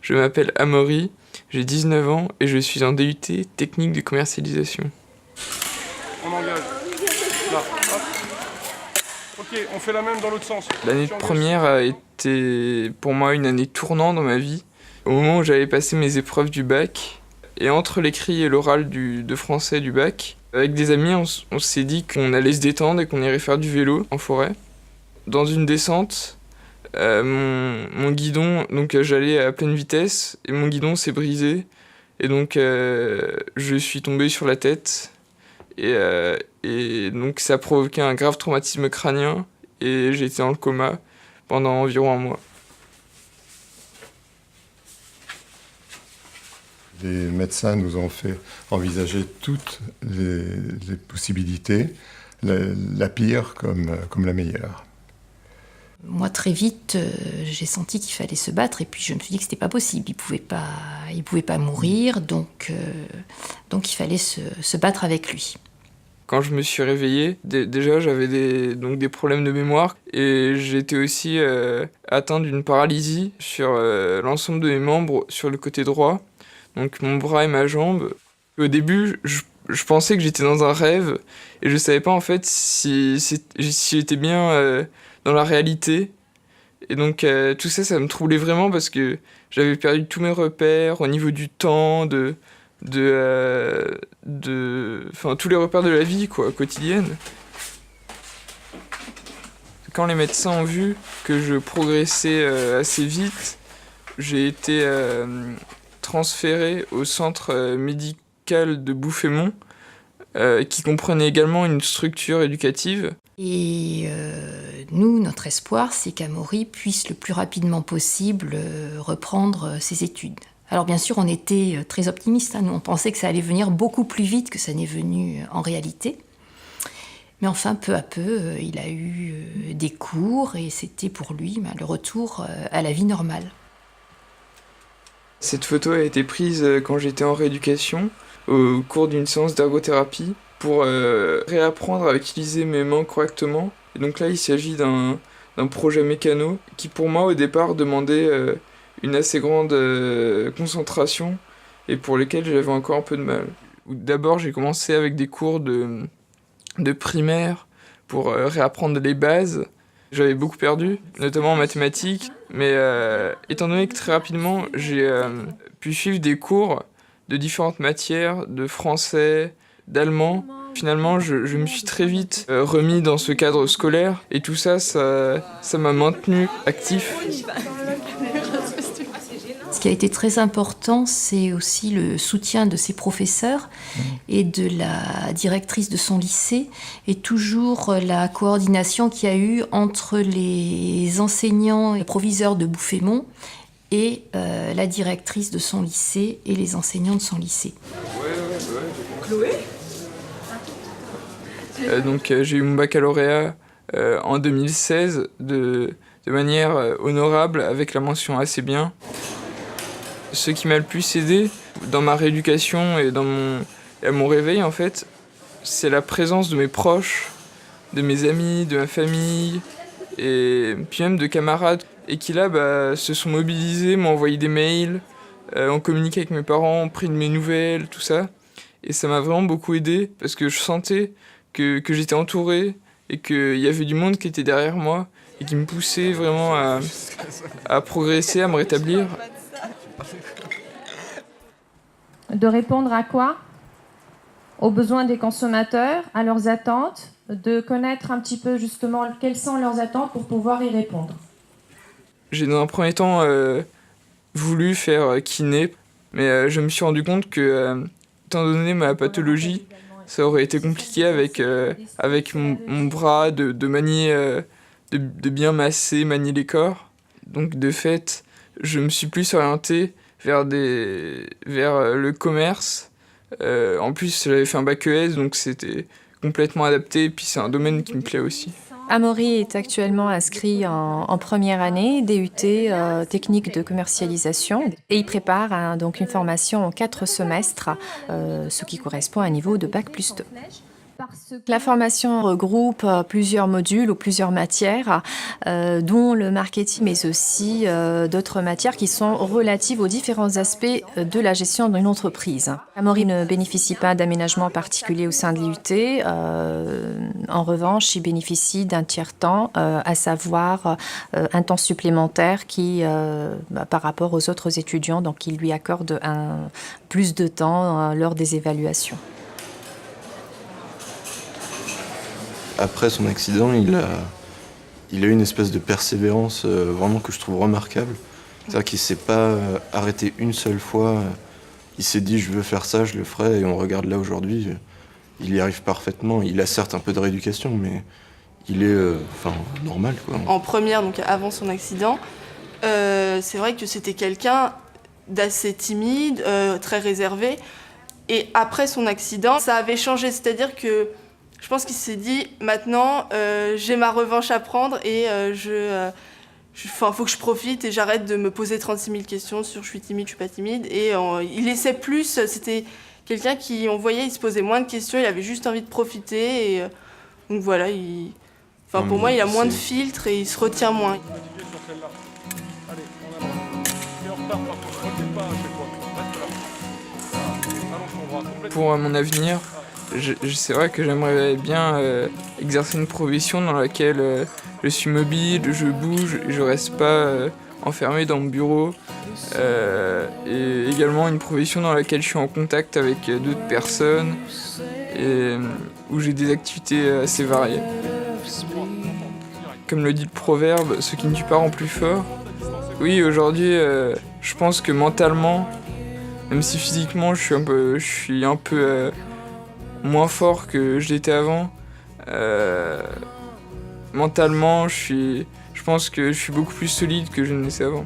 Je m'appelle Amaury, j'ai 19 ans et je suis en DUT technique de commercialisation. On engage. Là, hop. Ok, on fait la même dans l'autre sens. L'année de première a été pour moi une année tournante dans ma vie. Au moment où j'avais passé mes épreuves du bac, et entre l'écrit et l'oral de français du bac, avec des amis, on s'est dit qu'on allait se détendre et qu'on irait faire du vélo en forêt. Dans une descente, mon guidon, donc j'allais à pleine vitesse et mon guidon s'est brisé et donc je suis tombé sur la tête et donc ça a provoqué un grave traumatisme crânien et j'ai été dans le coma pendant environ un mois. Les médecins nous ont fait envisager toutes les possibilités, la pire comme la meilleure. Moi, très vite, j'ai senti qu'il fallait se battre et puis je me suis dit que c'était pas possible. Il pouvait pas mourir, donc il fallait se battre avec lui. Quand je me suis réveillé, déjà j'avais des problèmes de mémoire et j'étais aussi atteint d'une paralysie sur l'ensemble de mes membres sur le côté droit, donc mon bras et ma jambe. Au début, je pensais que j'étais dans un rêve et je savais pas en fait si j'étais bien dans la réalité. Et donc tout ça, ça me troublait vraiment parce que j'avais perdu tous mes repères au niveau du temps, enfin tous les repères de la vie quoi, quotidienne. Quand les médecins ont vu que je progressais assez vite, j'ai été transféré au centre médical de Bouffémont, qui comprenait également une structure éducative. Et nous, notre espoir, c'est qu'Amaury puisse le plus rapidement possible reprendre ses études. Alors bien sûr, on était très optimistes, hein. Nous, on pensait que ça allait venir beaucoup plus vite que ça n'est venu en réalité. Mais enfin, peu à peu, il a eu des cours et c'était pour lui le retour à la vie normale. Cette photo a été prise quand j'étais en rééducation, au cours d'une séance d'ergothérapie, pour réapprendre à utiliser mes mains correctement. Et donc là, il s'agit d'un projet mécano qui, pour moi, au départ, demandait une assez grande concentration et pour lesquels j'avais encore un peu de mal. D'abord, j'ai commencé avec des cours de primaire pour réapprendre les bases. J'avais beaucoup perdu, notamment en mathématiques, mais étant donné que très rapidement, j'ai pu suivre des cours de différentes matières, de français, d'allemand. Finalement, je me suis très vite remis dans ce cadre scolaire et tout ça, ça m'a maintenu actif. Ce qui a été très important, c'est aussi le soutien de ses professeurs et de la directrice de son lycée et toujours la coordination qu'il y a eu entre les enseignants et proviseurs de Bouffémont et la directrice de son lycée et les enseignants de son lycée. Chloé ? Donc j'ai eu mon baccalauréat en 2016 de manière honorable avec la mention assez bien. Ce qui m'a le plus aidé dans ma rééducation et à mon réveil en fait, c'est la présence de mes proches, de mes amis, de ma famille et puis même de camarades et qui là se sont mobilisés, m'ont envoyé des mails, ont communiqué avec mes parents, ont pris de mes nouvelles, tout ça. Et ça m'a vraiment beaucoup aidé parce que je sentais que j'étais entouré et qu'il y avait du monde qui était derrière moi et qui me poussait vraiment à progresser, à me rétablir. De répondre à quoi? Aux besoins des consommateurs, à leurs attentes, de connaître un petit peu justement quelles sont leurs attentes pour pouvoir y répondre. J'ai dans un premier temps voulu faire kiné, mais je me suis rendu compte que, étant donné ma pathologie, ça aurait été compliqué avec mon bras de manier, de bien masser, manier les corps. Donc de fait, je me suis plus orienté vers le commerce. En plus, j'avais fait un bac ES, donc c'était complètement adapté, et puis c'est un domaine qui me plaît aussi. Amaury est actuellement inscrit en première année, DUT technique de commercialisation, et il prépare donc une formation en 4 semestres, ce qui correspond à un niveau de bac+2. La formation regroupe plusieurs modules ou plusieurs matières, dont le marketing, mais aussi d'autres matières qui sont relatives aux différents aspects de la gestion d'une entreprise. Amaury ne bénéficie pas d'aménagement particulier au sein de l'IUT. En revanche, il bénéficie d'un tiers-temps, à savoir un temps supplémentaire qui, par rapport aux autres étudiants, donc il lui accorde plus de temps lors des évaluations. Après son accident, il a eu une espèce de persévérance vraiment que je trouve remarquable. C'est-à-dire qu'il ne s'est pas arrêté une seule fois. Il s'est dit je veux faire ça, je le ferai. Et on regarde là aujourd'hui, il y arrive parfaitement. Il a certes un peu de rééducation, mais il est normal, quoi. En première, donc avant son accident, c'est vrai que c'était quelqu'un d'assez timide, très réservé. Et après son accident, ça avait changé. C'est-à-dire que je pense qu'il s'est dit, maintenant, j'ai ma revanche à prendre et faut que je profite et j'arrête de me poser 36 000 questions sur je suis timide, je suis pas timide. Et il laissait plus, c'était quelqu'un qui, on voyait, il se posait moins de questions, il avait juste envie de profiter. Et, donc voilà, pour moi, il a moins de filtres et il se retient moins. Pour mon avenir, c'est vrai que j'aimerais bien exercer une profession dans laquelle je suis mobile, je bouge, je reste pas enfermé dans mon bureau. Et également une profession dans laquelle je suis en contact avec d'autres personnes et où j'ai des activités assez variées. Comme le dit le proverbe, ce qui ne tue pas rend plus fort. Oui, aujourd'hui, je pense que mentalement, même si physiquement je suis un peu moins fort que je l'étais avant, mentalement je pense que je suis beaucoup plus solide que je ne l'étais avant.